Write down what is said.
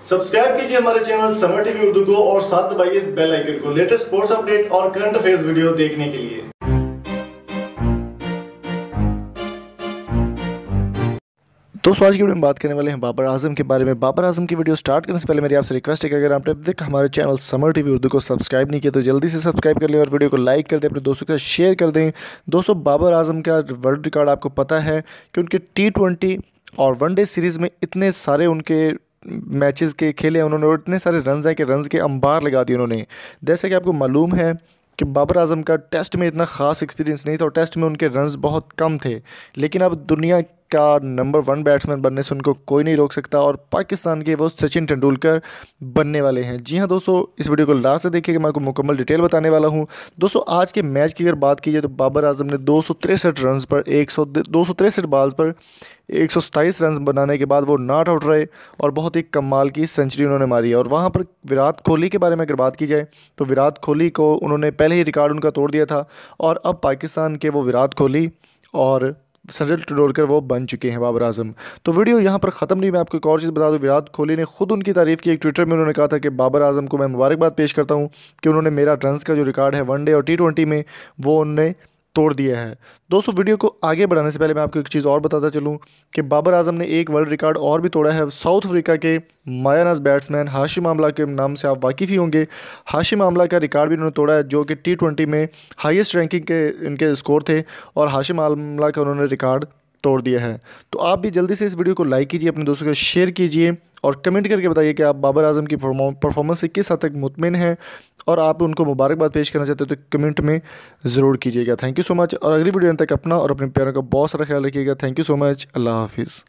Subscribe कीजिए हमारे channel summer TV Urdu को और साथ दबाइए इस बेल आइकन को लेटेस्ट स्पोर्ट्स अपडेट और करंट अफेयर्स वीडियो देखने के लिए। दोस्तों आज की वीडियो में बात करने वाले हैं बाबर आजम के बारे में। बाबर आजम की वीडियो स्टार्ट करने से पहले मेरी आपसे रिक्वेस्ट है कि अगर आपने अब तक हमारे चैनल समर टीवी उर्दू को सब्सक्राइब नहीं किया तो जल्दी से सब्सक्राइब कर लें और वीडियो को लाइक कर दें, अपने दोस्तों के साथ शेयर कर दें। दोस्तों बाबर आजम का वर्ल्ड रिकॉर्ड आपको पता है कि उनके T20 और वनडे सीरीज़ में इतने सारे उनके मैचेस के खेले उन्होंने और इतने सारे रन्स हैं कि रन्स के अंबार लगा दिए उन्होंने। जैसे कि आपको मालूम है कि बाबर आजम का टेस्ट में इतना ख़ास एक्सपीरियंस नहीं था और टेस्ट में उनके रन्स बहुत कम थे, लेकिन अब दुनिया का नंबर 1 बैट्समैन बनने से उनको कोई नहीं रोक सकता और पाकिस्तान के वो सचिन तेंदुलकर बनने वाले हैं। जी हाँ दोस्तों, इस वीडियो को लास्ट से देखिए कि मैं आपको मुकम्मल डिटेल बताने वाला हूँ। दोस्तों आज के मैच की अगर बात की जाए तो बाबर आजम ने 263 रन पर 263 बॉल्स पर 127 रन बनाने के बाद वो नॉट आउट रहे और बहुत ही कमाल की सेंचुरी उन्होंने मारी है। और वहाँ पर विराट कोहली के बारे में अगर बात की जाए तो विराट कोहली को उन्होंने पहले ही रिकॉर्ड उनका तोड़ दिया था और अब पाकिस्तान के वो विराट कोहली और सचिन तेंदुलकर वो बन चुके हैं बाबर आजम। तो वीडियो यहाँ पर ख़त्म नहीं, मैं आपको एक और चीज़ बता दूँ। विराट कोहली ने खुद उनकी तारीफ़ की, एक ट्विटर में उन्होंने कहा था कि बाबर आजम को मैं मुबारकबाद पेश करता हूँ कि उन्होंने मेरा रन्स का जो रिकॉर्ड है वनडे और T20 में वो उन्होंने तोड़ दिया है। दोस्तों वीडियो को आगे बढ़ाने से पहले मैं आपको एक चीज़ और बताता चलूँ कि बाबर आजम ने एक वर्ल्ड रिकॉर्ड और भी तोड़ा है। साउथ अफ्रीका के मायानाज बैट्समैन हाशिम आमला के नाम से आप वाकिफ़ ही होंगे। हाशिम आमला का रिकॉर्ड भी उन्होंने तोड़ा है जो कि T20 में हाईएस्ट रैंकिंग के इनके स्कोर थे और हाशिम आमला का उन्होंने रिकॉर्ड तोड़ दिया है। तो आप भी जल्दी से इस वीडियो को लाइक कीजिए, अपने दोस्तों को शेयर कीजिए और कमेंट करके बताइए कि आप बाबर आजम की परफॉर्मेंस से किस हद तक मुतमिन हैं और आप उनको मुबारकबाद पेश करना चाहते हो तो कमेंट में ज़रूर कीजिएगा। थैंक यू सो मच और अगली वीडियो तक अपना और अपने प्यारों का बहुत सारा ख्याल रखिएगा। Thank you so much. अल्लाह हाफिज़।